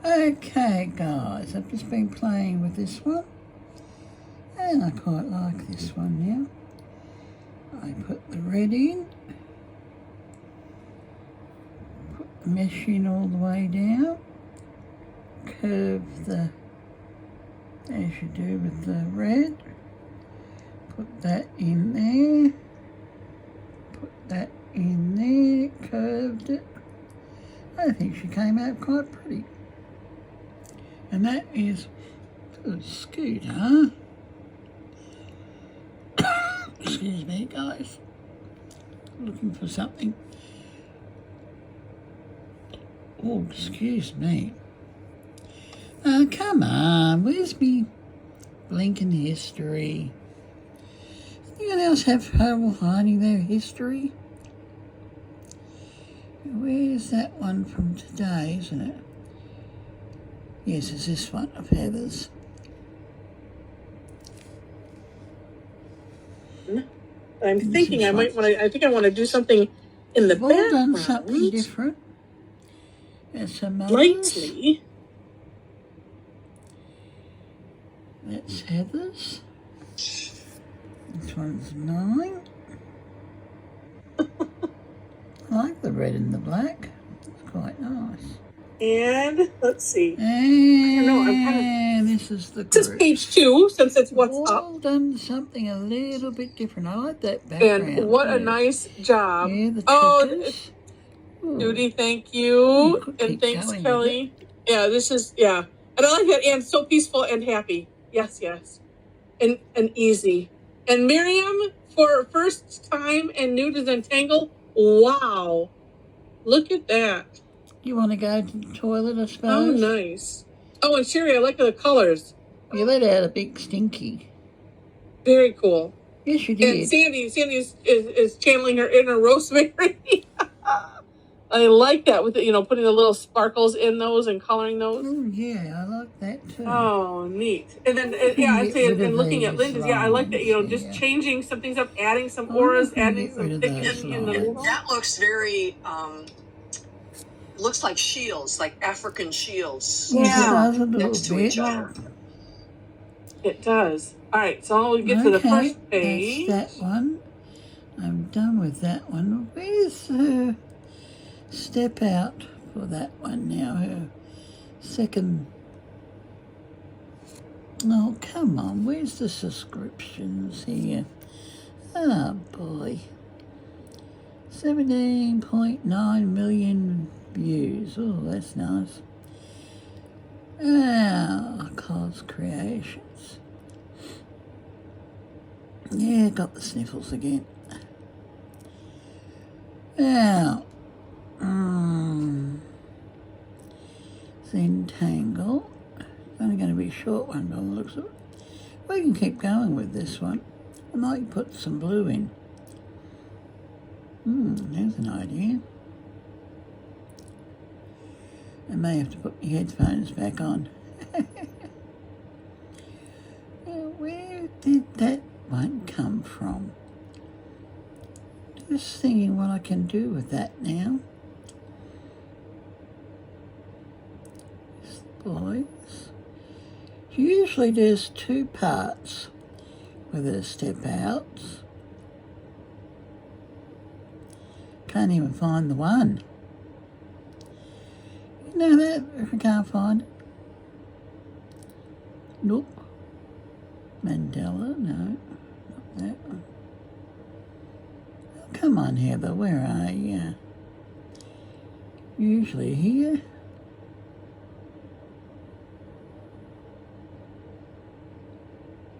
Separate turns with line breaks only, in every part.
Okay guys, I've just been playing with this one and I quite like this one now. I put the red in, put the mesh in all the way down, curve the, as you do with the red, put that in there, put that in there, curved it. I think she came out quite pretty. And that is a scooter. Excuse me, guys. Looking for something. Oh, excuse me. Oh, come on. Where's me blinking history? Anyone else have trouble finding their history? Where's that one from today, isn't it? Yes, it's this one of Heather's.
I'm thinking I might want to. I think I want to do something in the background.
We've done something different. That's a mother's.
Lightly.
That's Heather's. This one's mine. I like the red and the black. It's quite nice.
And let's see.
And this is the group.
This is page 2, since it's what's
all
up.
Done something a little bit different. I like that background.
And what a nice job.
Yeah, the
Judy, thank you. And thanks, Kelly. Yeah, this is, yeah. And I like that. And so peaceful and happy. Yes, yes. And easy. And Miriam, for first time and new to Zentangle, wow. Look at that.
You want to go to the toilet, I suppose?
Oh, nice. Oh, and Sherry, I like the colors.
You let out a big stinky.
Very cool.
Yes, you did.
And Sandy is channeling her inner Rosemary. I like that with the, putting the little sparkles in those and coloring those.
Oh, yeah, I like that too.
Oh, neat. And then, I'd say, and looking at Linda's, I like that, just changing some things up, adding some auras, adding some thickness in the middle.
That looks very, looks like shields, like African shields.
Yeah,
next to each other.
It does. All right, so I'll get to the first page.
That's that one. I'm done with that one. Where's her step out for that one now? Her second. Oh, come on. Where's the subscriptions here? Oh, boy. 17.9 million views. Oh, that's nice. Cos Creations. Yeah, got the sniffles again. Now, Zentangle. It's only going to be a short one by the looks of it. We can keep going with this one. I might put some blue in. There's an idea. I may have to put my headphones back on. Where did that one come from? Just thinking what I can do with that now. Boys. She usually does 2 parts with her step outs. Can't even find the one. You know that if I can't find it? Nope. Mandela, no, not that one. Oh, come on, Heather, where are you? Usually here.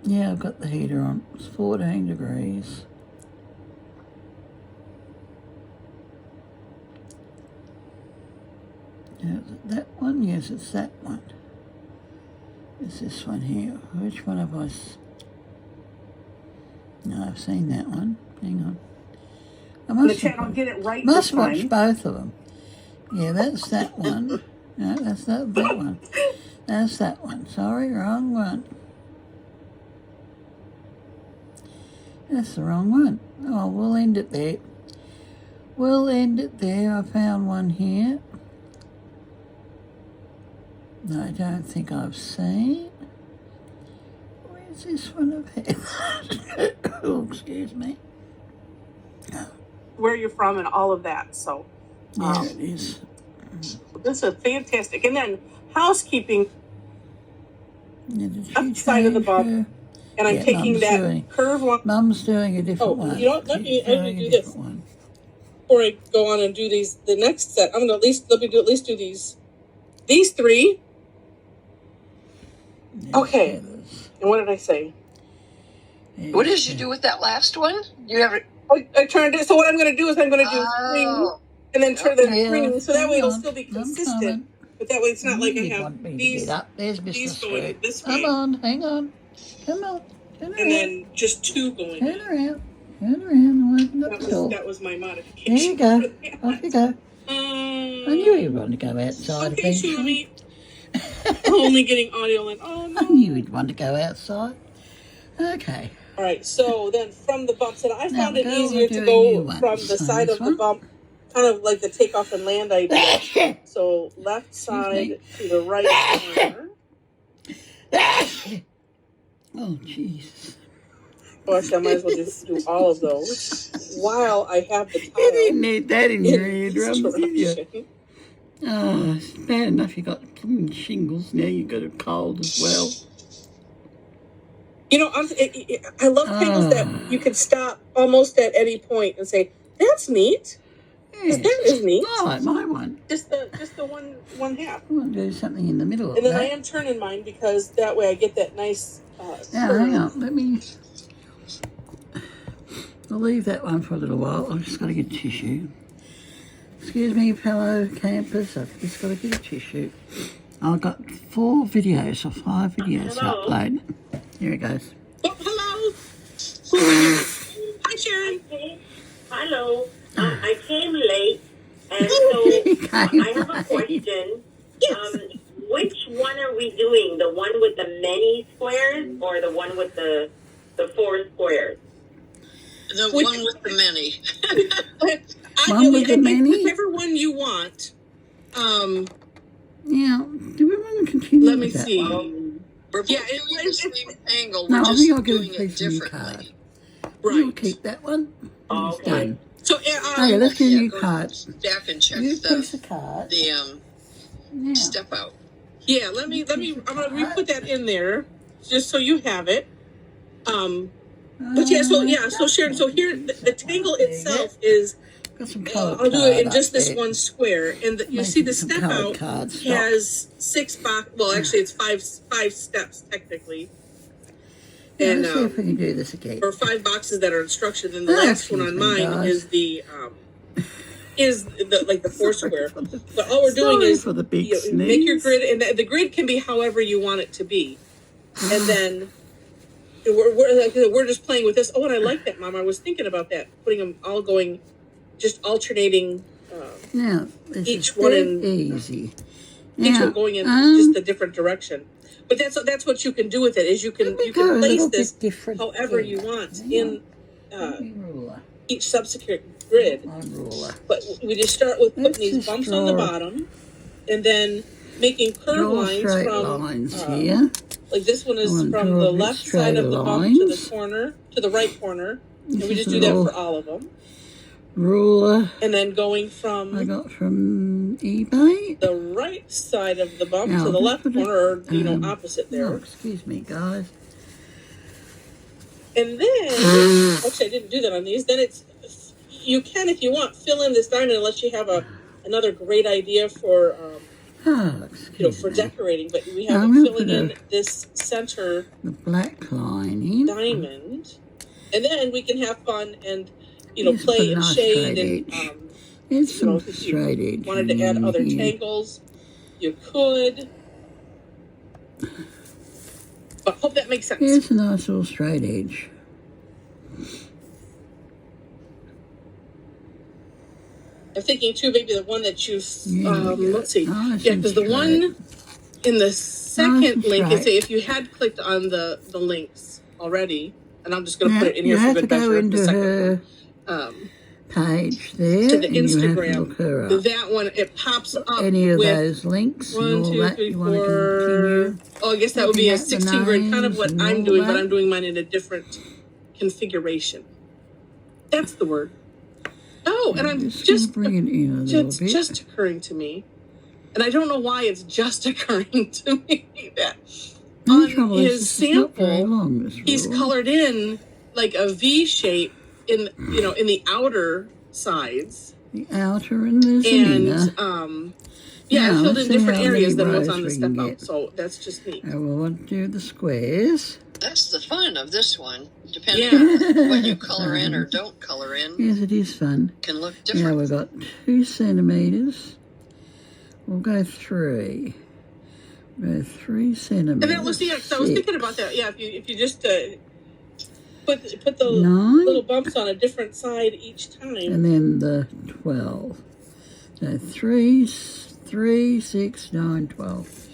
Yeah, I've got the heater on. It's 14 degrees. Is it that one? Yes, it's that one. It's this one here. Which one have I... No, I've seen that one. Hang on. I must watch both of them. Yeah, that's that one. No, that's that one. That's that one. Sorry, wrong one. That's the wrong one. Oh, we'll end it there. We'll end it there. I found one here. No, I don't think I've seen. Where's this one of it? Oh, excuse me.
Where you're from and all of that. So
Yeah, it is.
this is fantastic. And then housekeeping
Yeah, did she
left side of the
change
bump,
her?
and I'm
Yeah,
taking
Mum's
that
doing-
curve one.
Mum's doing a different
Oh,
one.
you know what? Let me
She's doing
do
a
this.
different one.
Before I go on and do these, the next set, I'm gonna at least let me do these three.
There's
Okay.
feathers.
And what did I say?
There's
What did you
feathers.
do with that last one? You have it.
I turned it. So what I'm gonna do is I'm gonna do three,
Oh,
and then turn the
Yeah,
three, so that way
hang
it'll
on.
still be
I'm
consistent.
coming.
But that way it's not like I
You
have
want me to
these,
get up. There's Mr.
these going
Scoop.
this
Come
way,
on, hang on. Come on. Turn
and
around.
then just two going.
Turn around. Turn around. Open up the door.
That was my
There
modification.
you go.
for that.
Off you go. I knew you would want to go outside
Okay,
eventually.
Shumi. Only getting audio and oh
I
no.
knew you'd want to go outside. Okay.
All right, so then from the bumps, and I
Now
found
we
it
go
easier
over
to
to
go
new ones
from the
on
side
this
of the
one.
bump, kind of like the takeoff and land idea.
Oh,
So left side to the right corner.
Jesus.
Oh, actually, I might as well just do all of those while I have the
You
tile
didn't need that in your
in this
eardrums, did you?
direction.
Oh, it's bad enough you got shingles, now you got a cold as well.
You know, I love tangles that you can stop almost at any point and say, "That's neat."
Yeah.
That is neat.
I like my one.
Just the one half.
I want to do something in the middle of
And then I
that.
am turning mine because that way I get that nice
Now,
curve.
hang on, let me... I'll leave that one for a little while. I've just got to get tissue. Excuse me, fellow campers, I've just got to get a tissue. I've got 4 videos or 5 videos to
Hello.
upload. Here it goes.
Oh, hello. Hi, Sharon.
Hello. I came late, and so I have a question.
Yes.
Which one are we doing? The one with the many squares, or the one with the 4 squares?
The
Which-
one with the many.
One with the many?
Whichever one you want.
Now, do we want to continue
Let me
with that
see.
one?
We're both
Yeah,
doing the same angle.
No,
We're
I
just
think I'll get a
doing it
piece of new
differently.
You'll
Right.
keep that one. And it's
Okay.
done.
So,
Okay, let's get a new
go
card.
back and check
New piece
the
of card. Now,
step out.
yeah, let me. I'm gonna re-put that in there just so you have it. But yeah, so Sharon, so here the tangle itself is.
got some colour
I'll do it in
card
just
up
this
there.
one square, and you see the step out has 6 box. Well, actually, it's five steps technically, and
Let's see if we can do this again.
or 5 boxes that are instructions. And the
Oh,
last one on
excuse me,
mine
guys.
is the 4 square. But all we're doing
Sorry
is
for the big
you make your
sneeze.
grid, and the grid can be however you want it to be, and then. We're just playing with this. Oh, and I like that, Mom. I was thinking about that, putting them all going, just alternating.
Now, this
Each
is
one
dead
in-
easy.
Each
Now,
one going in just a different direction. But that's what you can do with it is you can
let me
you
go
can
a
place
little
this
bit different
however
again.
you want
Hang
in
Let me ruler.
each subsequent grid.
My ruler.
But we just start with
Let's
putting these
just
bumps on the
draw-
bottom, and then making curve
Draw
lines
straight
from
lines here.
like this one is
I want to
from
draw a
the
bit
left side of the
straighter
bump to
lines.
the corner to the right corner, and we
This
just
is
do
a
that
little
for all of them.
ruler
And then going
I
from
got from eBay.
the right side of the bump
Now,
to the
just
left
put it,
corner, or opposite
Oh,
there.
excuse me, guys.
And then, actually, I didn't do that on these. Then you can, if you want, fill in this diamond unless you have another great idea for,
Oh, excuse
for
me.
decorating. But we
Now,
have
I'm
it
gonna
filling
put
in this center
The black line in.
diamond, and then we can have fun and
Yes,
play
put a
and
nice
shade
straight
and
edge. There's some
if you
straight edge.
wanted to add
in
other
here.
tangles, you could. But hope that makes sense.
Here's a nice little straight edge.
I'm thinking too, maybe the one that you,
Yeah,
let's see.
nice
Yeah,
and
because the
straight.
one in the second
and
link,
straight.
it's if you had clicked on the links already, and I'm just going to
Now,
put it in
you
here for
have to
good
go
measure. The
into
second
her
one.
page there,
to the
and you have to
Instagram.
look her up.
That one, it pops up
Any of
with
those links and
1,
all
2,
that
3,
you want to
4.
continue.
Oh, I guess that would be a
looking at the
16 grid, kind of
names
what
and
I'm
all
doing, but
that.
I'm doing mine in a different configuration. That's the word. Oh, and I'm just
bring it in a little
it's
bit.
just occurring to me, and I don't know why it's just occurring to me that on his sample, he's colored in like a V shape in in the outer sides.
The outer and the inner.
Yeah,
Now,
I filled
let's
in
see
different
how
areas
many
than what's
rows
on the
we
step
can
out.
get.
So that's just neat.
I will want to do the squares.
That's the fun of this one. Depending on what you color in or don't color in.
Yes, it is fun.
Can look
Now
different.
we've got 2 centimetres. We'll go 3. We'll go 3 centimetres.
And that was because I was thinking about that. Yeah, if you just put the
9.
little bumps on a different side each time.
And then the 12. So 3, 6, 9, 12.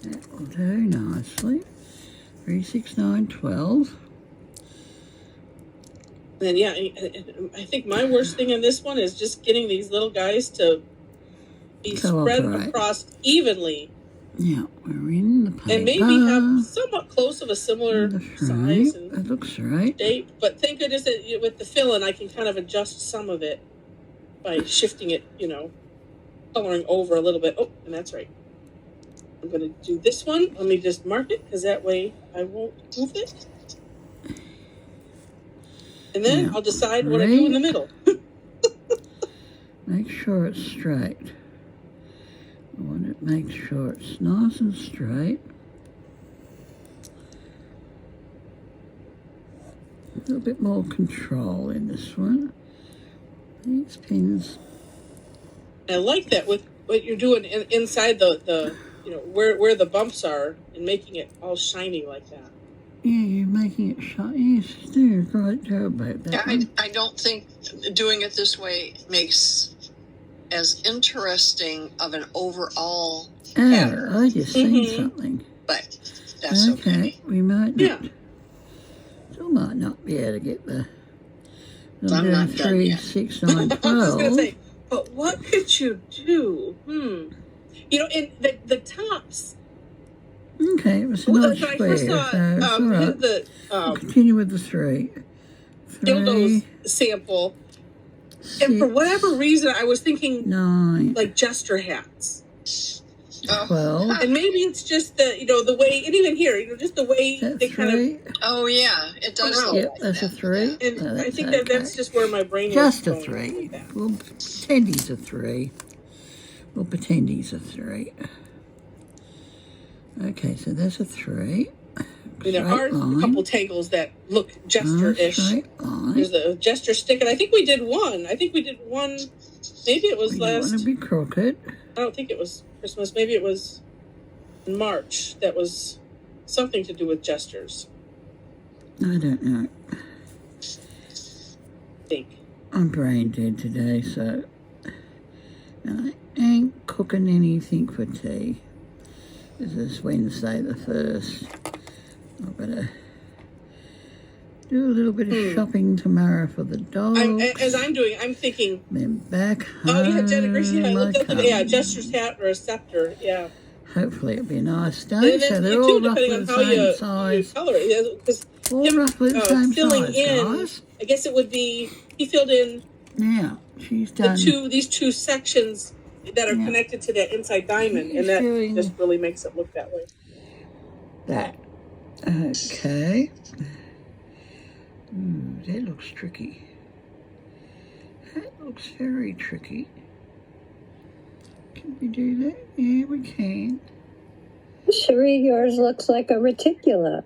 That will do nicely. 3, 6, 9, 12.
And yeah, I think my worst thing in this one is just getting these little guys to be spread across evenly.
Yeah, we're in the paper.
And maybe have somewhat close of a similar size and
that looks right.
shape. But thank goodness that with the fill-in, I can kind of adjust some of it by shifting it, coloring over a little bit. Oh, and that's right. I'm going to do this one. Let me just mark it, because that way I won't move it. And then I'll decide what I do in the middle.
Make sure it's straight. I want to make sure it's nice and straight. A little bit more control in this one. These pins.
I like that with what you're doing inside the where the bumps are, and making it all shiny like that.
Yeah, you're making it shiny. Yes, you do a great job about that.
Yeah, I don't think doing it this way makes as interesting of an overall pattern.
I just seen something.
But that's okay.
We might not. Still might not be able to get the.
I'm not done
3,
yet.
6, 9, 12.
I was going to say, but what could you do? In the tops.
Okay, it was a nice square.
When I first saw
We'll continue with the 3.
Dildo's sample,
6,
and for whatever reason, I was thinking
9,
like jester hats.
12.
And maybe it's just the way, and even here, just the way they kind of.
Oh yeah, it does.
Yep, that's a 3.
And I think that's just where my brain
just
was
a
going
3. We'll pretend he's a 3. We'll pretend he's a 3. Okay, so that's a 3.
There are a couple tangles that look jester-ish. There's the jester stick, and I think we did one. Maybe it was last.
Want to be crooked.
I don't think it was Christmas. Maybe it was in March. That was something to do with jesters.
I don't know.
I think. I'm
brain dead today, so I ain't cooking anything for tea. This is Wednesday the 1st. I've got to do a little bit of shopping tomorrow for the dogs.
I'm thinking.
Then back home.
Oh, yeah, Jenna Gracie. Yeah, jester's hat or a scepter. Yeah.
Hopefully it'll be a nice day. So they're all roughly the same size.
Color it.
All roughly the same
filling
size,
in,
guys.
I guess it would be, he filled in
she's done
these two sections that are connected to that inside diamond, and that just really makes it look that way.
That. Okay. That looks tricky. That looks very tricky. Can we do that? Yeah, we can.
Cherie, yours looks like a reticula.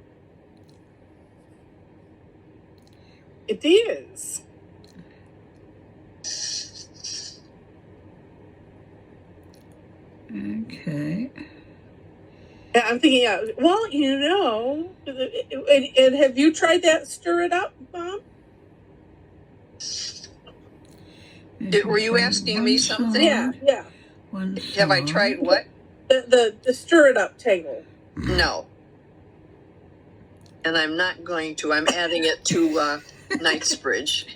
It is.
Okay.
I'm thinking, well, and have you tried that stir it up, Mom?
Were you asking me something?
Yeah.
Have I tried what?
The stir it up tangle.
No. And I'm not going to. I'm adding it to Knightsbridge.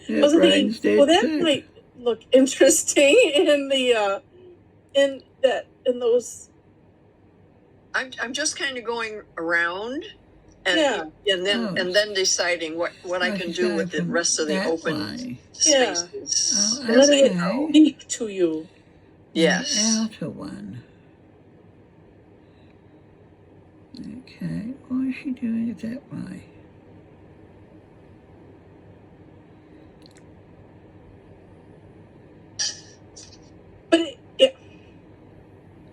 Well, that might look interesting in the in those.
I'm just kind of going around and then deciding what I can do with the rest of the open spaces.
Letting it speak to you.
Yes.
The outer one. Okay, why is she doing it that way?
But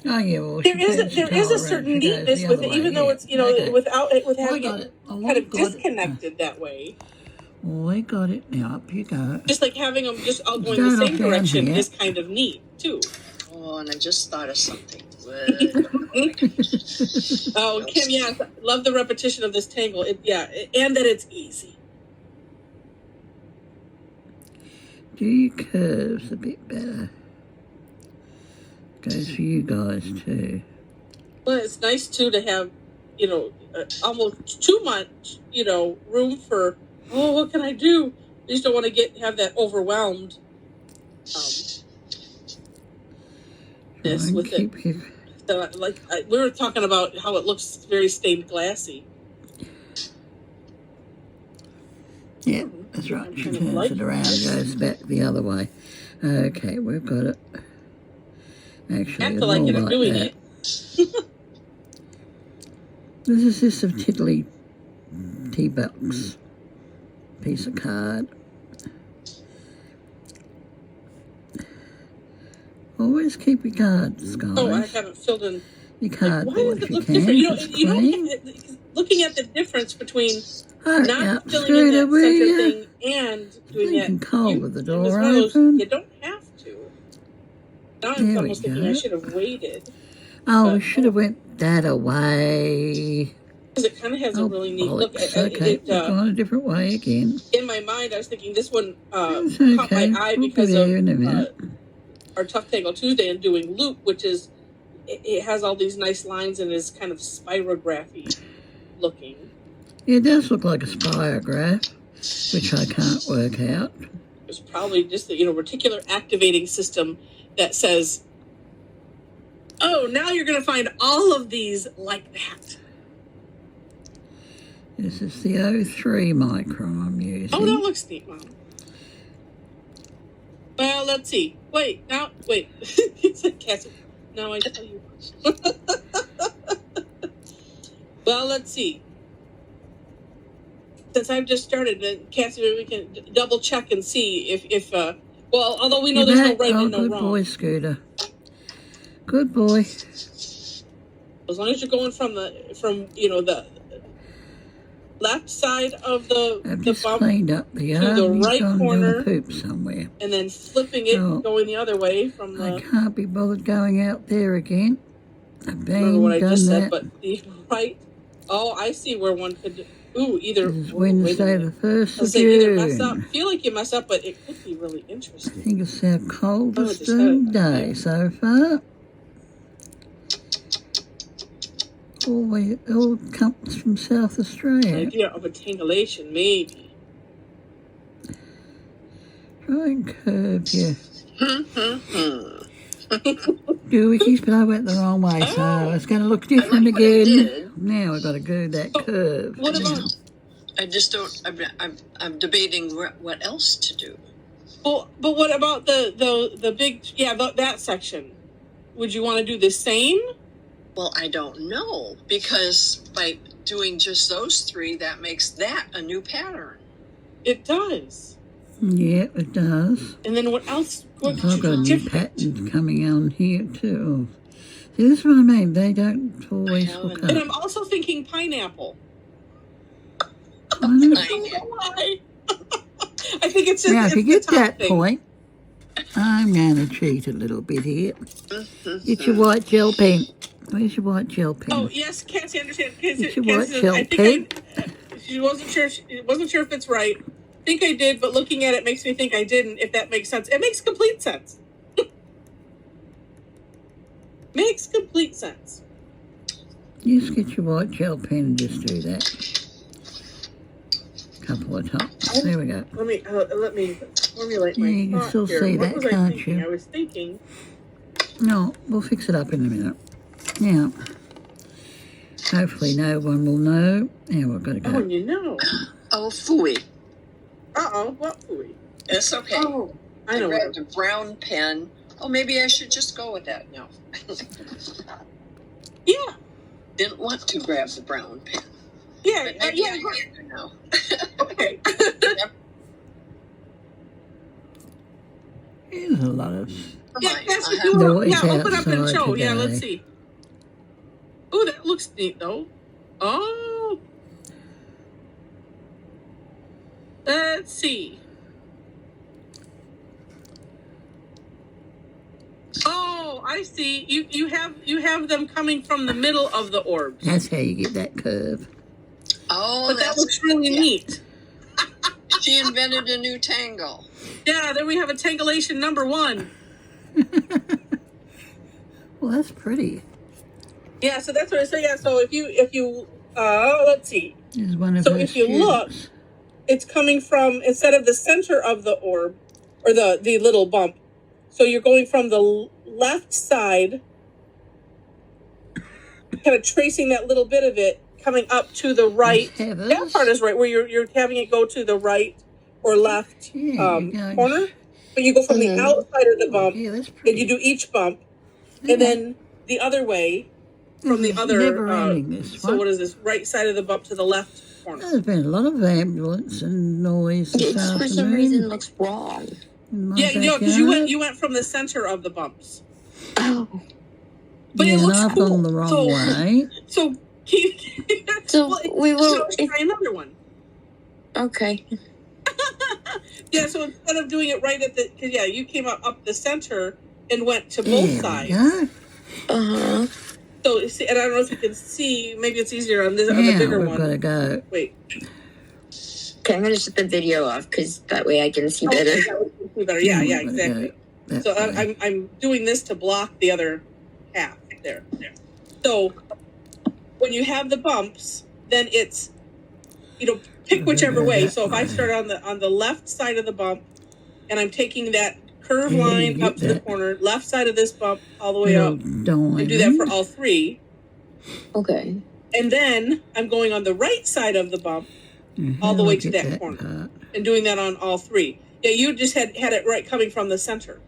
oh yeah, well,
there is a certain neatness with it, even though it's without having it kind of disconnected that way.
We got it now. Up you go.
Just like having them just all going the same direction is kind of neat too.
Oh, and I just thought of something.
Oh, Kim, yes, love the repetition of this tangle. And that it's easy.
Do your curves a bit better. Goes for you guys too.
Well, it's nice too to have, almost too much, room for. Oh, what can I do? I just don't want to have that overwhelmed. With it. We were talking about how it looks very stained glassy.
Yeah, that's right. She turns it around and goes back the other way. Okay, we've got it. Actually,
I feel like I'm doing
that.
it.
This is just a tiddly T-bucks piece of card. Always keep your cards, guys.
Oh, I haven't filled in.
Your cardboard if you can.
Looking at the difference between not filling in that center thing and doing that.
Cold with the door open.
You don't have to. Now I'm almost thinking I should have waited.
Oh, we should have went that away.
Because it kind of has a really neat look.
Okay, it's gone a different way again.
In my mind, I was thinking this one caught my eye because of our Tough Tangle Tuesday and doing Loop, which is, it has all these nice lines and is kind of spirography looking.
It does look like a spirograph, which I can't work out.
It's probably just the reticular activating system that says, oh, now you're going to find all of these like that.
This is the 03 micron I'm using.
Oh, that looks neat, Mom. Well, let's see. Wait. It's like Cassie. No, I tell you. Well, let's see. Since I've just started, Cassie, maybe we can double check and see if although we know there's no right and no wrong.
Good boy, Scooter. Good boy.
As long as you're going from the left side of the bump
cleaned up the
to the right corner,
poop somewhere,
and then flipping it, going the other way from the.
I can't be bothered going out there again. I've been
remember what I just
that.
said, but the right. Oh, I see where one could. Either
this is Wednesday the 1st of
June. Either
June.
mess up. Feel like you mess up, but it could be really interesting.
I think it's our coldest day so far. All comes from South Australia.
Idea of a tangulation, maybe.
Try and curve you. Doohickeys, but I went the wrong way, so it's going to look different again. Now I've got to go that curve.
What about?
I just don't. I'm debating what else to do.
Well, but what about the big? Yeah, that section. Would you want to do the same?
Well, I don't know, because by doing just those three, that makes that a new pattern.
It does.
Yeah, it does.
And then what else?
I've got a new pattern coming on here too. See, this is what I mean. They don't always hook up.
And I'm also thinking pineapple.
I know.
Why? I think it's just.
Now, if you get that
thing.
point, I'm going to cheat a little bit here. Get your white gel pen. Where's your white gel pen?
Oh yes, Cassie, understand.
Get your white gel pen.
She wasn't sure if it's right. I think I did, but looking at it makes me think I didn't. If that makes sense, it makes complete sense. Makes complete sense.
Just get your white gel pen and just do that. Couple of times. There we go.
Let me formulate my
You can
thought
still
here.
see
What
that,
was I
can't
thinking?
you?
I was thinking.
No, we'll fix it up in a minute. Now, hopefully no one will know. Now we've got to go.
Oh, you know.
Oh, phooey.
Uh-oh, what fooey?
It's okay.
Oh, I know.
grabbed a brown pen. Oh, maybe I should just go with that now.
Yeah.
Didn't want to grab the brown pen.
Yeah,
But maybe
yeah.
I can now.
Okay.
There's a lot of...
Yeah, that's
I
what
have
you
No,
want.
it's
Yeah, open up and
outside
show. Yeah,
today.
let's see. Oh, that looks neat, though. Oh. Let's see. Oh, I see. You have them coming from the middle of the orbs.
That's how you get that curve.
Oh,
But that looks really neat.
She invented a new tangle.
Yeah, there we have a tangulation number 1.
Well, that's pretty.
Yeah, so that's what I say. Yeah, so if you let's see.
There's one of
So
her
if you look,
students.
it's coming from, instead of the center of the orb, or the little bump, so you're going from the left side, kind of tracing that little bit of it, coming up to the right. That part is right, where you're having it go to the right or left corner. But you go from the outside of the bump, and you do each bump, and then the other way from the other.
Never ending this one.
So what is this? Right side of the bump to the left corner.
There's been a lot of ambulance and noise this afternoon.
For some reason looks wrong.
Yeah, because you went from the center of the bumps.
Oh.
But
yeah,
it looks
I've
cool.
gone the wrong way.
So
we will
try another one.
Okay.
Yeah, so instead of doing it right at the, because you came up the center and went to both sides.
Uh-huh.
So see, and I don't know if you can see. Maybe it's easier on the bigger one.
Gotta go.
Wait.
Okay, I'm gonna shut the video off because that way I can see better.
See better. Yeah, exactly. So I'm doing this to block the other half there. So when you have the bumps, then it's pick whichever way. So if I start on the left side of the bump, and I'm taking that curved line up to the corner, left side of this bump all the way up, and do that for all 3.
Okay.
And then I'm going on the right side of the bump all the way to that corner, and doing that on all 3. Yeah, you just had it right coming from the center.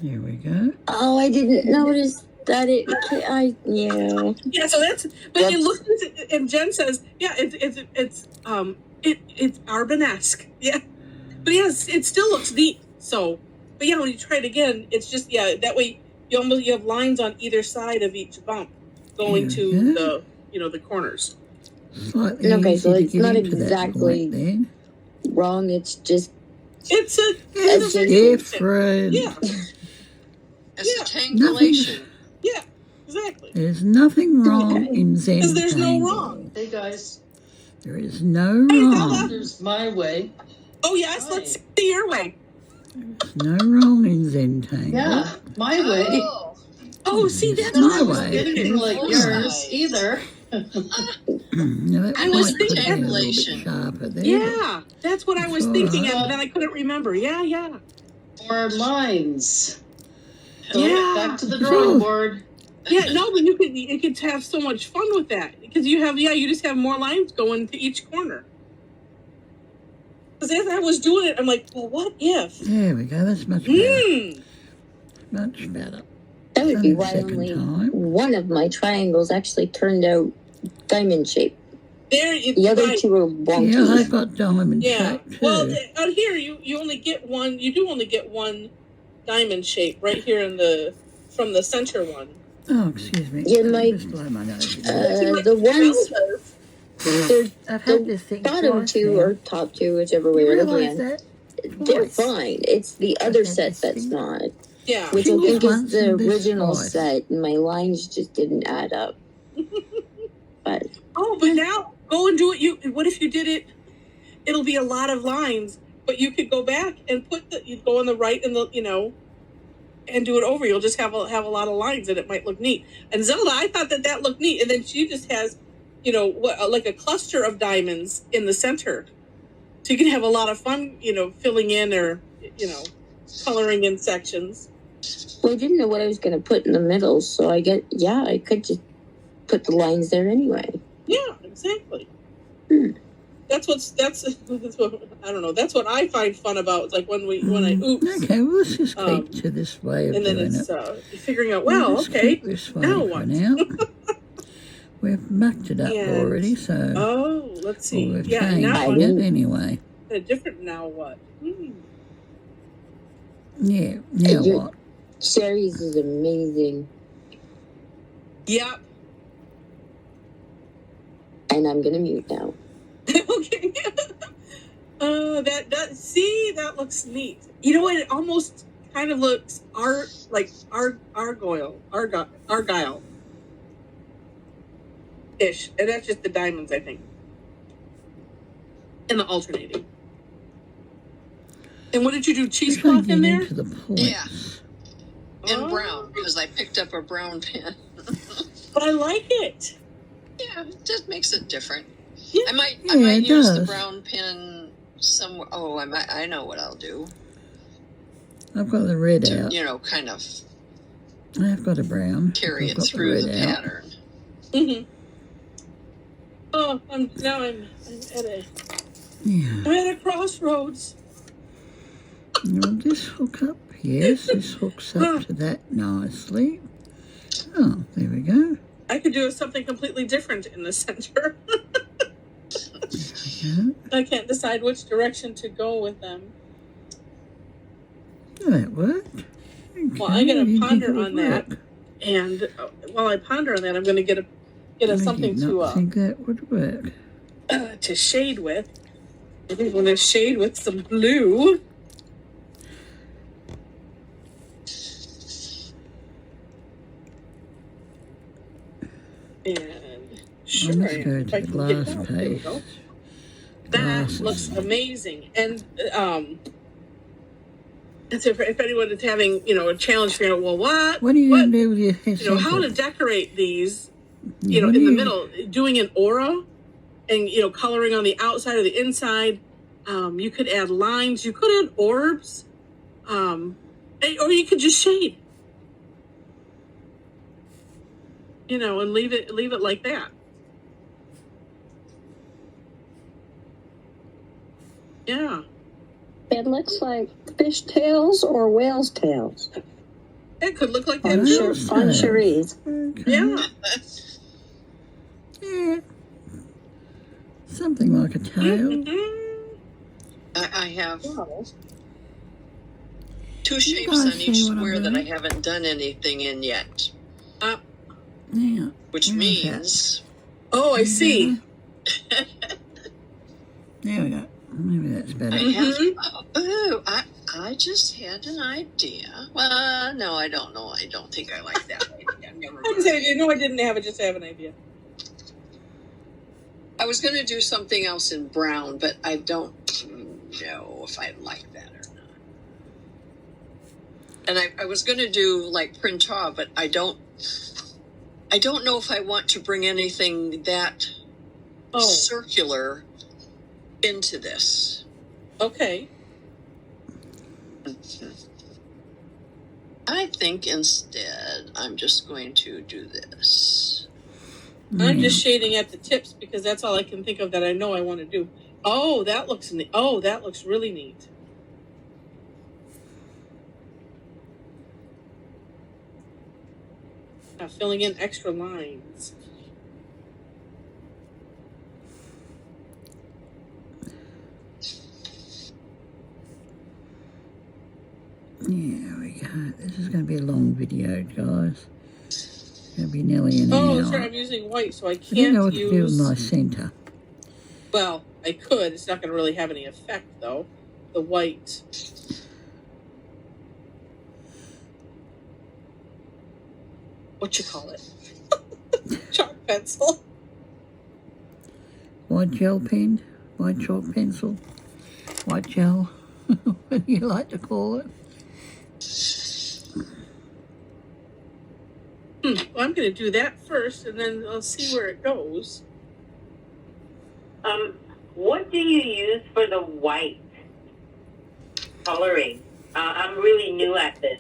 Here we go.
Oh, I didn't notice that it.
Yeah, so that's. But it looks, and Jen says, yeah, it's Arban-esque. Yeah, but yes, it still looks neat. So, but yeah, when you try it again, it's just that way you have lines on either side of each bump going to the corners.
Slightly
okay, so it's not
into that
exactly
point
wrong. It's just
it's
different.
Yeah,
it's a tangulation.
Yeah, exactly.
There's nothing wrong in Zen.
Because there's no wrong.
Hey guys,
There is no wrong.
there's my way.
Oh yes, let's see your way.
There's no wrong in Zentangle.
Yeah, my way.
Oh, see, that's
my
what
way.
Anything like yours either.
No,
I was thinking
tangulation.
Sharper there.
Yeah, that's what I was
It's
thinking,
all
and then I couldn't remember. Yeah.
Or lines. So
Yeah.
back to the drawing board.
Yeah, no, but you could have so much fun with that because you just have more lines going to each corner. Because as I was doing it, I'm like, well, what if?
There we go. That's much better. Much better.
that would be
Only the
why
second
only
time.
one of my triangles actually turned out diamond shape. The other
right.
2 are wonky.
Yeah, I've got diamond
Yeah.
shape too.
Well, out here you only get one. You do only get one diamond shape right here from the center one.
Oh, excuse me.
Yeah, my-
Just blow my nose.
The ones,
I've had this
the
thing
bottom
twice
2
now.
or top 2, whichever way
You
you're looking
realise
at,
that?
they're
Twice.
fine. It's the other
had
set
this
that's
thing.
not.
Yeah.
Which I
Fingers
think is
once
the
and this
original
twice.
set. My lines just didn't add up. But
Oh, but now go and do it. What if you did it? It'll be a lot of lines, but you could go back and you'd go on the right and and do it over, you'll just have a lot of lines, and it might look neat. And Zelda, I thought that looked neat, and then she just has, you know, like a cluster of diamonds in the center, so you can have a lot of fun, you know, filling in or, you know, coloring in sections.
Well, I didn't know what I was going to put in the middle, so I could just put the lines there anyway.
Yeah, exactly. That's what I don't know. That's what I find fun about. It's like when I oops.
Okay, well, let's just keep to this way of
and then
doing
it's
it.
Figuring out. Well, okay,
this way
now
for
what?
now. We've mucked it up already, so.
Oh, let's see.
We've
Yeah,
changed
now
it anyway.
a different now what?
Yeah. Now what?
Sherry's is amazing.
Yep.
And I'm gonna mute now.
Okay. That looks neat. You know what? It almost kind of looks argyle ish, and that's just the diamonds, I think, and the alternating. And what did you do? Cheesecloth in there?
Yeah. In brown, because I picked up a brown pen.
But I like it.
Yeah, it just makes it different.
Yeah.
I might use the brown pen somewhere. Oh, I know what I'll do.
I've got the red out.
You know, kind of.
I've got a brown.
Carry it through the pattern.
Mm-hmm. Oh, I'm at a crossroads.
Will this hook up? Yes, this hooks up to that nicely. Oh, there we go.
I could do something completely different in the center. I can't decide which direction to go with them.
That worked. Okay,
well, I'm going to ponder on that, and while I ponder on that, I'm going to get something to
I think that would work.
To shade with. I think I'm going to shade with some blue. And sure,
let's go to the glass page.
That looks amazing. And if anyone is having, you know, a challenge figuring out, well, what are you going to do with your head? You know, how to decorate these, you know, in the middle, doing an aura and, you know, coloring on the outside or the inside. You could add lines, you could add orbs, or you could just shade. You know, and leave it like that. Yeah.
It looks like fish tails or whale's tails.
It could look like that
on Cherie's.
Okay.
Yeah.
Yeah. Something like a tail.
I have 2 shapes on each square that I haven't done anything in yet.
Yeah.
Which means...
Oh, I see.
There we go. Maybe that's better.
I just had an idea. Well, no, I don't know. I don't think I like that idea. Never mind.
I didn't have it. Just have an idea.
I was going to do something else in brown, but I don't know if I like that or not. And I was going to do like printaw, but I don't know if I want to bring anything that circular into this.
Okay.
I think instead I'm just going to do this.
I'm just shading at the tips because that's all I can think of that I know I want to do. Oh, that looks neat. Oh, that looks really neat. Filling in extra lines.
Yeah, we go. This is going to be a long video, guys. It's going to be nearly an hour.
Oh, that's right. I'm using white, so I can't use...
I don't know what to do with my center.
Well, I could. It's not going to really have any effect, though. The white. What you call it? Chalk pencil.
White gel pen, white chalk pencil, white gel, what do you like to call it?
Well, I'm going to do that first, and then I'll see where it goes.
What do you use for the white coloring? I'm really new at this.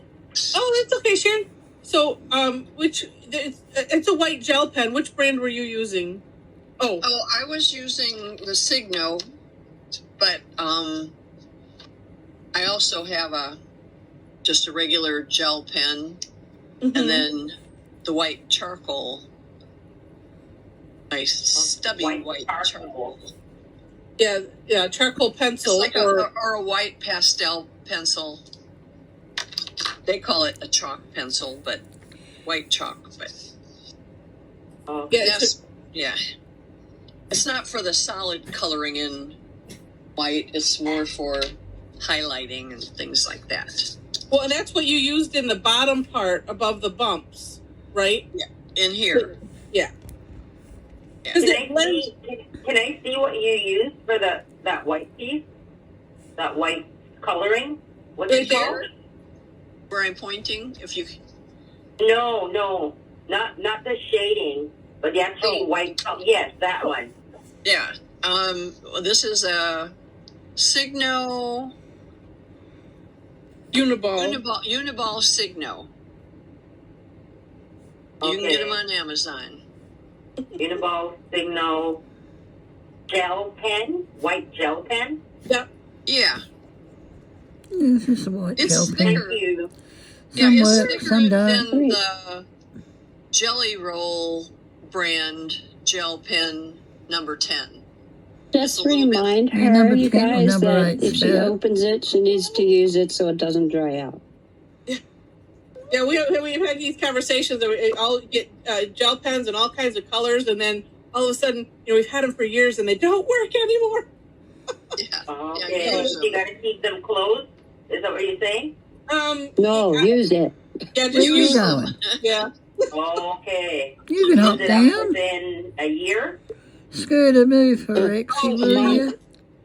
Oh, that's okay, Sharon. So, it's a white gel pen. Which brand were you using? Oh,
I was using the Signo, but I also have just a regular gel pen,
mm-hmm.
and then the white charcoal. Nice stubby white charcoal.
Yeah, charcoal pencil,
it's like or a white pastel pencil. They call it a chalk pencil, but white chalk. But yeah, it's not for the solid coloring in white. It's more for highlighting and things like that.
Well, and that's what you used in the bottom part above the bumps, right?
Yeah, in here.
Yeah.
Can I see what you used for that white piece? That white coloring? What's it called?
Where I'm pointing, if you.
No, not the shading, but the actual white. Yes, that one.
Yeah. This is a Signo. Uniball Signo. You can get them on Amazon.
Uniball Signo gel pen, white gel pen.
Yep.
Yeah.
This is a white gel pen.
Thicker.
Thank you.
Yeah, it's
Some work,
thicker
some
than
don't.
the Jelly Roll brand gel pen number 10.
Just remind her, you guys, that if she opens it, she needs to use it so it doesn't dry out.
Yeah, we've had these conversations. We all get gel pens and all kinds of colors, and then all of a sudden, we've had them for years and they don't work anymore.
Yeah.
Okay, you got to keep them closed. Is that what you're saying?
No, use it.
Yeah, just use
them.
Yeah.
Okay.
You can hop down.
Within a year.
Skirt a move for Rexy, will you?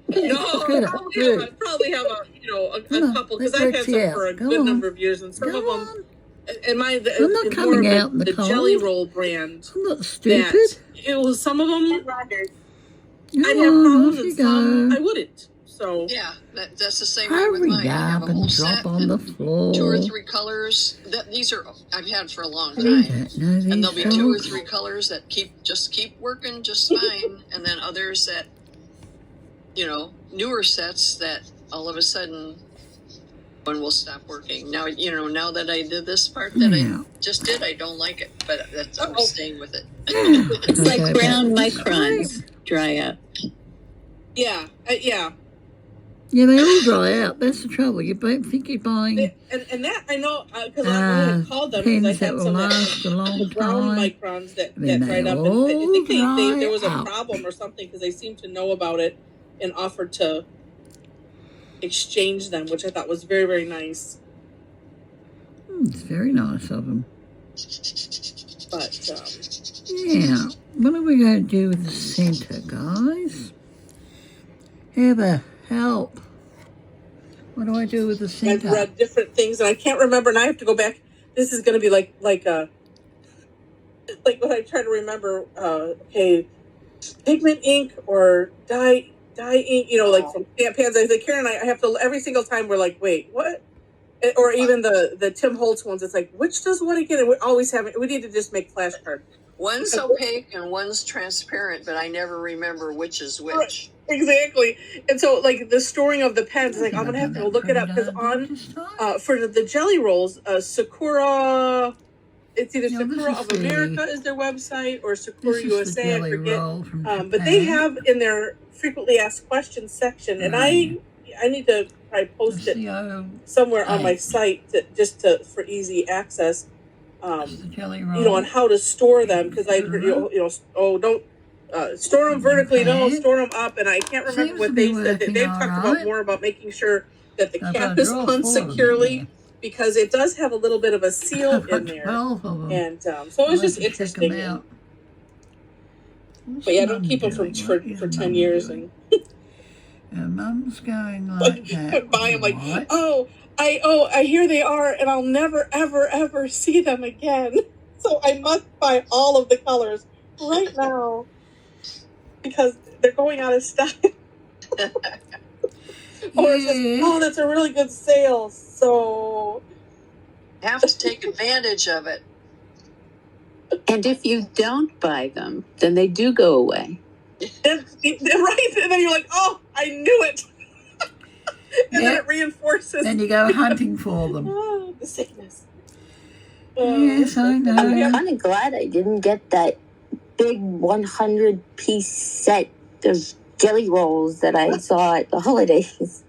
No, I probably have a couple, because I've had some for a good number of years, and some of them. And
I'm not coming out in the cold.
Jelly Roll brand.
I'm not stupid.
It was some of them.
I'd
have problems, and some I wouldn't. So
yeah, that's the same way with mine. I have a whole set
on the floor.
2 or 3 colors. These are I've had for a long time, and there'll be 2 or 3 colors that keep working just fine, and then others that, newer sets that all of a sudden one will stop working. Now now that I did this part that I just did, I don't like it, but I'm staying with it.
It's like brown microns dry up.
Yeah.
Yeah, they all dry out. That's the trouble. You think you're buying
and that I know, because I called them, because I had some the brown microns that dried up. And I think there was a problem or something, because they seemed to know about it and offered to exchange them, which I thought was very, very nice.
It's very nice of them.
But
yeah, what are we going to do with the center, guys? How the help? What do I do with the center?
I've read different things, and I can't remember, and I have to go back. This is going to be like when I try to remember. Okay, pigment ink or dye ink. Like from stamp pans. I think Karen and I have to every single time. We're like, wait, what? Or even the Tim Holtz ones. It's like, which does what again? And we always have it. We need to just make flashcards.
One's opaque and one's transparent, but I never remember which is which.
Right. Exactly. And so, like, the storing of the pens, like, I'm going to have to look it up, because for the Jelly Rolls, Sakura, it's either Sakura of America is their website, or Sakura USA, I forget. But they have in their frequently asked questions section, and I need to probably post it somewhere on my site for easy access, on how to store them, because I heard, don't store them vertically, don't store them up, and I can't remember what they said. They've talked about more about making sure that the cap is on securely, because it does have a little bit of a seal in there, and so it was just interesting. But yeah, don't keep them for 10 years, and
Mum's going like that.
Buy them like, here they are, and I'll never ever ever see them again. So I must buy all of the colors right now because they're going out of style. Or it's just, oh, that's a really good sale. So
have to take advantage of it.
And if you don't buy them, then they do go away.
Right? And then you're like, oh, I knew it. And then it reinforces.
Then you go hunting for them.
Oh, the sickness.
Yes, I know.
I'm kind of glad I didn't get that big 100-piece set of jelly rolls that I saw at the holidays.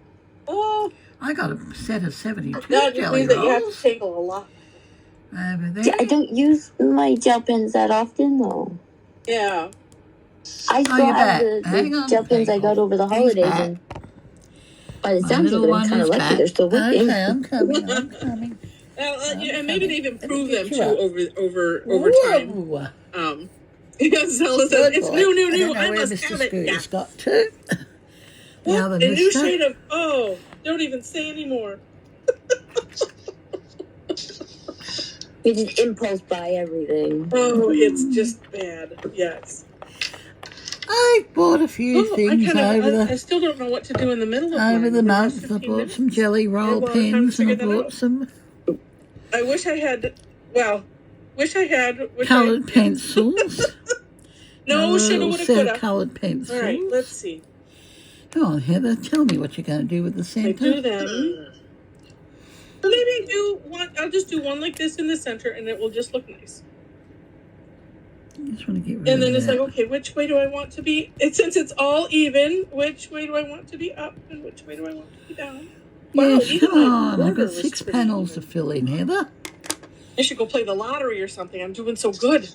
Oh,
I got a set of 72
that
jelly
means that you have
rolls
to tangle a lot.
over there.
Yeah, I don't use my gel pens that often, though.
Yeah.
I still have the gel pens I got over the holidays, and by the sounds of it, I'm kind of lucky they're still working.
Okay, I'm coming.
And maybe they've improved them too over time. Because Zella says it's new. I must have it. Yeah.
Got two.
A new shade of don't even say anymore.
We just impulse buy everything.
Oh, it's just bad. Yes.
I bought a few things
I still don't know what to do in the middle of
over the month. I bought
minutes.
some jelly roll pens and I bought some.
I wish I had. Well,
coloured pencils.
No, shoulda, woulda, coulda.
Coloured pencils.
All right, let's see.
Come on, Heather, tell me what you're going to do with the center.
I do them. Or maybe I do one. I'll just do one like this in the center, and it will just look nice.
I just want to get rid
and then
of
it's
that.
like, okay, which way do I want to be? Since it's all even, which way do I want to be up, and which way do I want to be down?
Yes, come on. I've got 6 panels to fill in, Heather.
I should go play the lottery or something. I'm doing so good.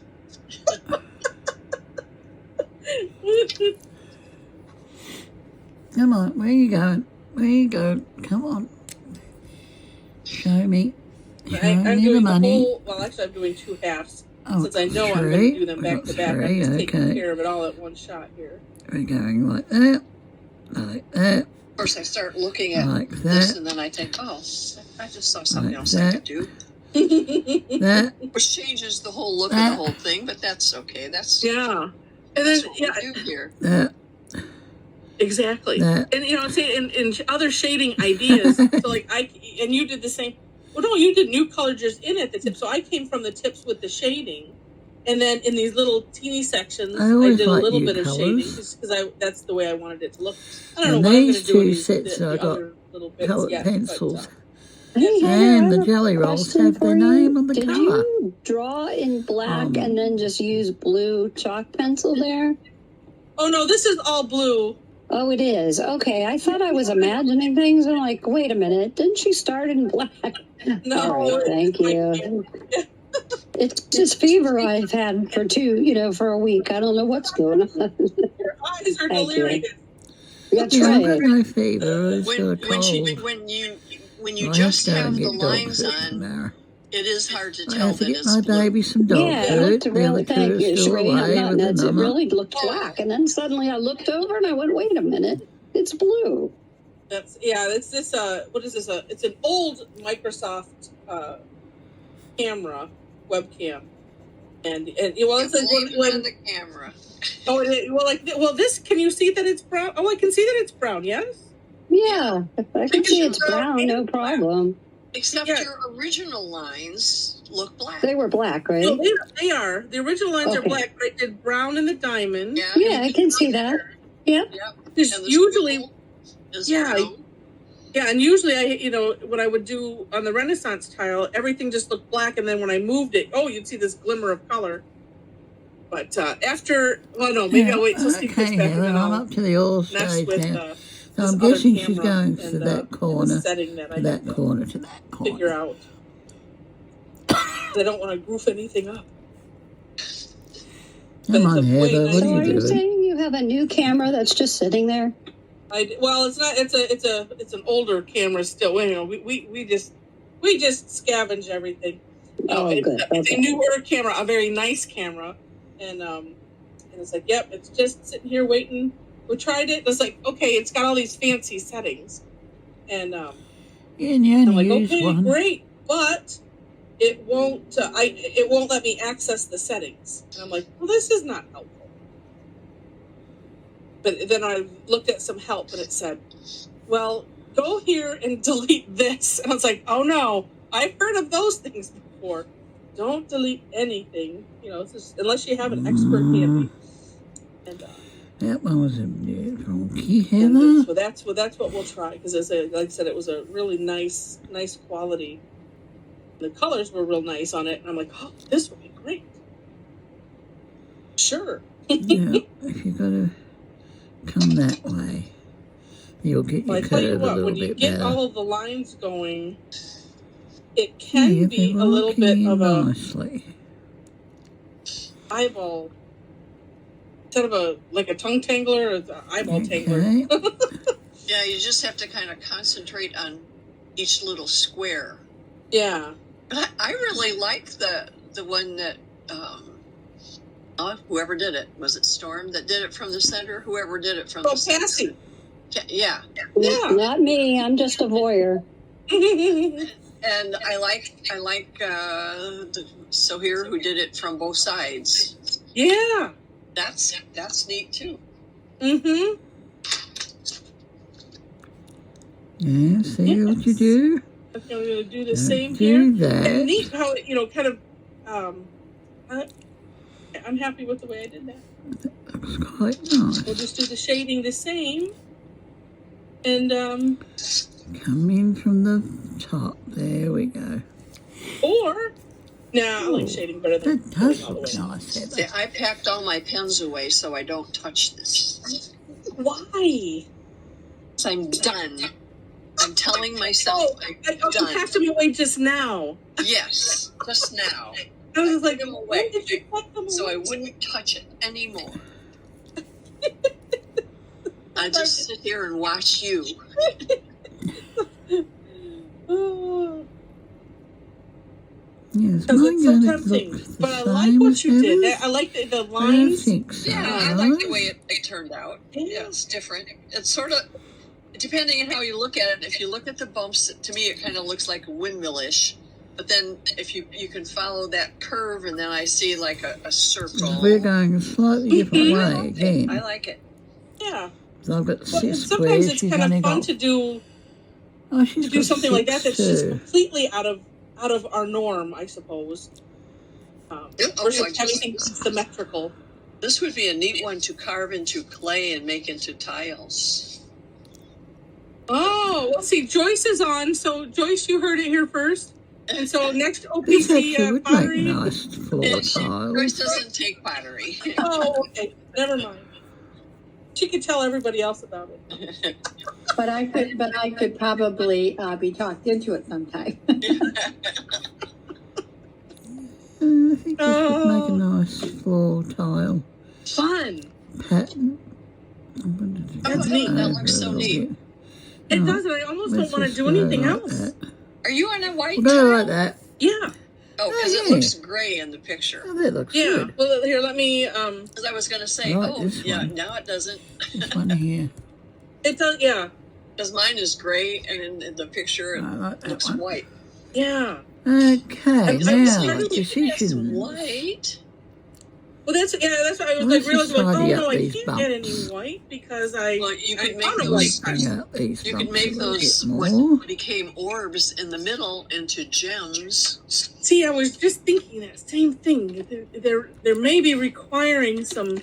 Come on, where you going? Where you go? Come on. Show me.
I'm doing the money. Well, actually, I'm doing 2 halves. Since I know I'm going to do them back to back. I'm just taking care of it all at one shot here.
We're going like that. Like that.
Of course, I start looking at
like
this,
that.
and then I think, oh, I just saw something
like
else
that.
I could do.
That.
Which changes the whole look of the whole thing, but that's okay. That's
And then
what we do here.
That.
Exactly.
That.
And I'm saying in other shading ideas. So like and you did the same. Well, no, you did new color just in at the tip. So I came from the tips with the shading, and then in these little teeny sections, I did a little bit of shading because that's the way I wanted it to look. I don't know what I'm going to do with these sets. I got
coloured pencils. And the jelly rolls have their name on the
Did
colour.
you draw in black and then just use blue chalk pencil there?
Oh no, this is all blue.
Oh, it is. Okay, I thought I was imagining things. I'm like, wait a minute, didn't she start in black?
No,
all right, thank you. It's just fever I've had for a week. I don't know what's going on.
Your eyes are delirious.
That's right.
No fever.
When you just have the lines on, it is hard to tell that it's
my baby some dog food.
It really, thank you, Sheree. It really looked black, and then suddenly I looked over and I went, "Wait a minute, it's blue."
It's this. What is this? It's an old Microsoft camera webcam, and it's like when
the camera.
This. Can you see that it's brown? Oh, I can see that it's brown. Yes.
Yeah, I can see it's brown. No problem.
Except your original lines look black.
They were black, right?
No, they are. The original lines are black. I did brown in the diamond.
Yeah, I can see that. Yep.
Usually, and usually when I would do on the Renaissance tile, everything just looked black, and then when I moved it, you'd see this glimmer of color. But maybe I'll wait till Steve gets back and then
I'm up to the all stage now. So I'm guessing she's going to that corner, to that corner, to that corner.
Figure out. I don't want to goof anything up.
Come on, Heather. What
So
are
are you
you doing?
saying you have a new camera that's just sitting there?
It's not. It's an older camera still. We just scavenge everything.
Good.
It's a newer camera, a very nice camera, and it's like, yep, it's just sitting here waiting. We tried it. It's like, okay, it's got all these fancy settings, and I'm like, okay, great, but it won't let me access the settings. And I'm like, well, this is not helpful. But then I looked at some help and it said, well, go here and delete this. And I was like, oh no, I've heard of those things before. Don't delete anything, it's just, unless you have an expert handy. And
that one was a bit funky, Heather.
So that's what we'll try, because like I said, it was a really nice quality. The colors were real nice on it, and I'm like, oh, this would be great. Sure.
Yeah, if you gotta come that way, you'll get your curve a little
when you
bit
get
better.
all of the lines going, it can be a little bit of
nicely.
eyeball, instead of a tongue tangler, it's an eyeball tangler.
Yeah, you just have to kind of concentrate on each little square.
Yeah.
But I really like the one that whoever did it, was it Storm that did it from the center? Whoever did it from the center.
Passy.
Yeah.
Not me. I'm just a voyeur.
And I like Sohir who did it from both sides.
Yeah.
That's neat too.
Mm-hmm.
Yeah, see what you do?
Okay, we're going to do the same
do
here.
that.
And neat how, kind of, I'm happy with the way I did that.
That was quite nice.
We'll just do the shading the same. And,
come in from the top. There we go.
or, I like shading better than
That does
all the
look
way.
nice, Heather.
See, I packed all my pens away so I don't touch this.
Why?
I'm done. I'm telling myself I'm
You
done.
packed them away just now.
Yes, just now.
I was like,
Them
when
away,
did you put them
so I
away?
wouldn't touch it anymore. I just sit here and watch you.
Oh,
Yes,
because
mine
it's so
gonna
tempting.
look the
But I
same
like what
as
you did.
Heather's.
I like the
I
lines.
think so.
Yeah, I like the way it turned out. Yeah, it's different. It's sort of, depending on how you look at it, if you look at the bumps, to me it kind of looks like windmill-ish. But then if you can follow that curve, and then I see like a circle.
We're going a slightly different way again.
I like it.
Yeah.
So I've got
But
6
sometimes
squares.
it's
She's
kind
only
of fun
got,
to do
she's
do
got
something like that
6
that's just
too.
completely out of our norm, I suppose. Versus having things symmetrical.
This would be a neat one to carve into clay and make into tiles.
Oh, let's see. Joyce is on. So, Joyce, you heard it here first. And so, next
This
OPC
actually would
pottery.
make nice floor
Joyce
tiles.
doesn't take pottery.
Oh, okay. Never mind. She could tell everybody else about it.
But I could probably be talked into it sometime.
I think this would make a nice floor tile
Fun.
pattern.
That's neat.
That looks so neat.
It does, and I almost don't want to do anything else.
Are you on a white
We'll go
tile?
like that.
Yeah.
Oh, because
Oh,
it
yeah.
looks gray in the picture.
Oh, that looks
Yeah.
good.
Well, here, let me.
Because I was going to say,
I like this
yeah,
one.
now it doesn't.
This one here.
It does. Yeah.
Because mine is gray, and in the picture
I
it
like that
looks
one.
white.
Yeah.
Okay,
I was
now
really
decisions.
White?
Well, that's what I was
Let's
like realizing. Like,
tidy
oh
up
no, I
these
can't get any
bumps.
white because I.
Well, you could
I
make
found a
those.
white
Bring out these
You can
bumps
make
a little
those
bit
what
more.
became orbs in the middle into gems.
See, I was just thinking that same thing. They're maybe requiring some.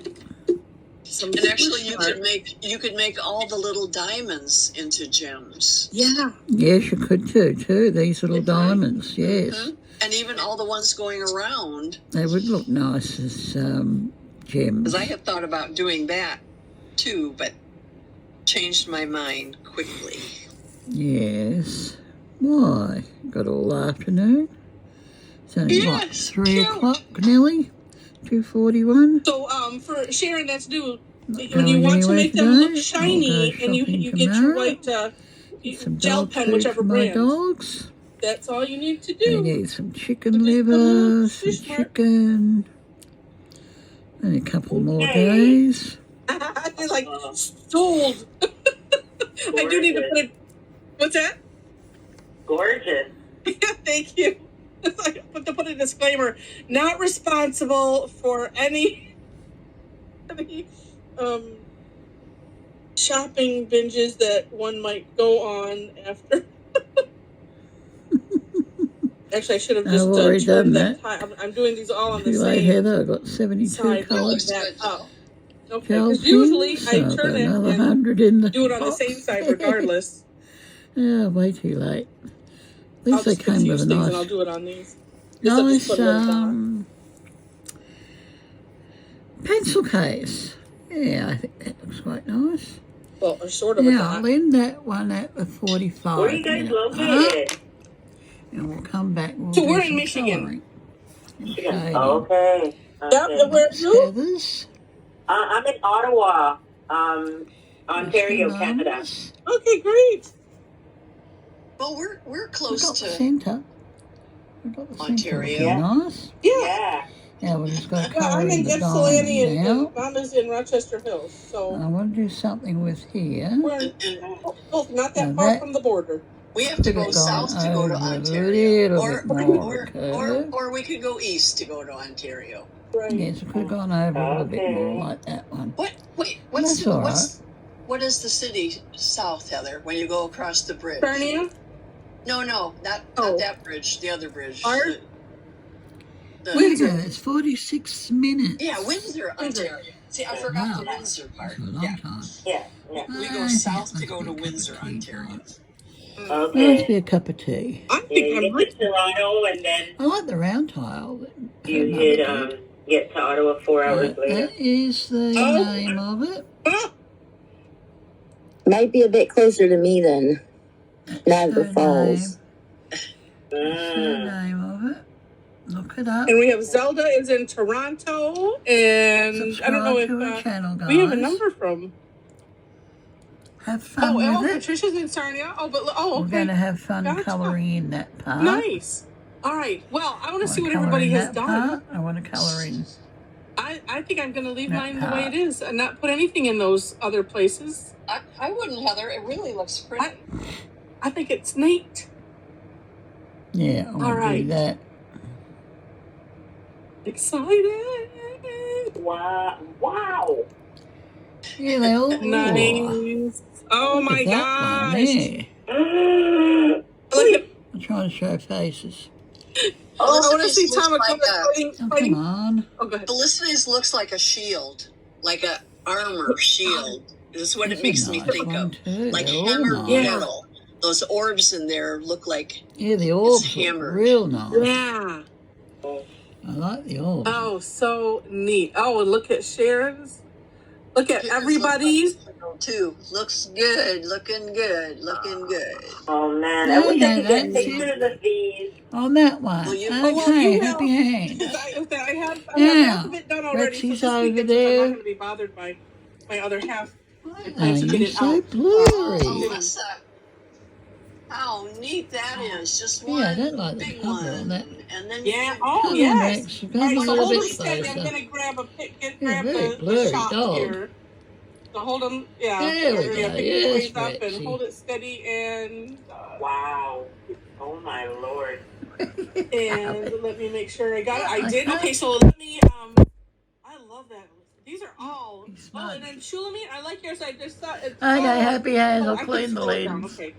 And actually, you could make all the little diamonds into gems.
Yeah.
Yes, you could too. These little diamonds, yes.
Mhm. And even all the ones going around.
They would look nice as gems.
Because I had thought about doing that too, but changed my mind quickly.
Yes. Why? Got all afternoon? It's only what,
Yes,
3
cute.
o'clock nearly? 2:41?
So for Sharon, that's due.
Not
When
going
you want to
anywhere
make them look
today.
shiny,
I'll go
and you
shopping
get your
tomorrow.
white
Get some
gel
dog
pen,
food
whichever
for my
brand.
dogs.
That's all you need to
They
do.
need some chicken
Just
liver,
put a little
some
fish mark.
chicken. And a couple more
Okay.
days.
It's like sold. I do need to put it. What's that?
Gorgeous.
Thank you. It's like, but to put a disclaimer, not responsible for any shopping binges that one might go on after. Actually, I should have just turned that. I'm doing these all on the same
Heather, I've got 72
side.
colours.
That up. Okay,
Gel
because usually
pens,
I
I've
turn
got
it
another
and
100 in the
do it on the
box.
same side regardless.
Yeah, way too late. At
I'll
least they
just
came with
confuse
a
things and I'll
nice,
do it on these. Just have to
nice
put a little dot.
pencil case. Yeah, I think that looks quite nice.
Well, or sort of a
Yeah,
dot.
I'll end that one at the 45
Where are you guys
minute
located?
and we'll come back. We'll
So
do
we're in
some
Michigan.
colouring and
Michigan.
shading.
Okay.
Yep, and where are you?
Heathers.
I'm in Ottawa, Ontario,
Mr.
Canada.
Numbers.
Okay, great.
Well, we're
We've
close
got the
to
centre. We've got the centre
Ontario.
looking nice.
Yeah.
Yeah.
Yeah, we've just got to
Yeah,
colour
I'm
in
in
the
Ypsilanti
diamond
and
now.
Mama's in Rochester Hills. So
I want to do something with here.
we're both not that
Now
far
that
from the border.
We have to
could
go
have gone
south to go to
over a
Ontario,
little bit more curve.
or we could go east to go to Ontario.
Right.
Yes, it could have gone over a little bit more like that one.
That's all right. What is the city south, Heather? When you go across the bridge?
Sarnia?
No, not that bridge. The other bridge.
Ours?
Windsor. It's 46 minutes.
Yeah, Windsor, Ontario. See, I forgot the Windsor part.
That's a long time.
Yeah.
We go south to go to Windsor, Ontario.
Okay.
Must be a cup of tea.
I think I'm
you get to Toronto and then
I like the round tile.
you get to Ottawa 4 hours later.
That is the name of it.
Might be a bit closer to me than Niagara Falls.
That's the name of it. Look it up.
And we have Zelda is in Toronto, and I don't know if
to our channel, guys.
we have a number from.
Have fun with it.
Patricia's in Sarnia. Oh, but okay.
We're going to have fun
Gotcha.
colouring in that part.
Nice. All right. Well, I want to see what everybody has done.
Part. I want to colour in.
I think I'm going to leave
that
mine the
part.
way it is and not put anything in those other places.
I wouldn't, Heather. It really looks pretty.
I think it's neat.
Yeah, I want to
right.
do that.
Excited.
Wow.
Yeah, they all
Nice. Oh
look
my
at that one
gosh.
there.
Look at.
I'm trying to show faces.
I want to see Tom
Come on.
Oh, go ahead.
Felicity's looks like a shield, like a armor shield. This is what it makes me think of. Like hammered metal. Those orbs in there look like
the orbs
hammered.
Real nice.
Yeah.
I like the orbs.
Oh, so neat. Oh, and look at Sharon's. Look at everybody's.
Too. Looks good. Looking good.
Oh man, I wish I could get pictures of these.
On that one. Okay, happy hands.
I have half of it done already.
Rexy's
so
over
I'm not
there.
going to be bothered by my other half.
You're so blurry.
Melissa, how neat that is. Just one
I don't like the
big
cover
one.
on that.
And then
Yeah.
you
Oh,
Come on,
yes.
Rex.
All
Come
right,
a
so
little
hold
bit
them steady. I'm
closer.
going to grab
very
the
blurry,
shot
dog.
here. So hold them. Yeah.
There we go.
Pick the
Yes,
ways up
Rexy.
and hold it steady and.
Wow. Oh my lord.
And let me make sure I got it. I did. Okay, so let me. I love that. These are all. Oh, and then Shulamit, I like yours. I just thought.
Okay, happy hands. I'll
I can
clean the
scroll it down.
lens.
Okay.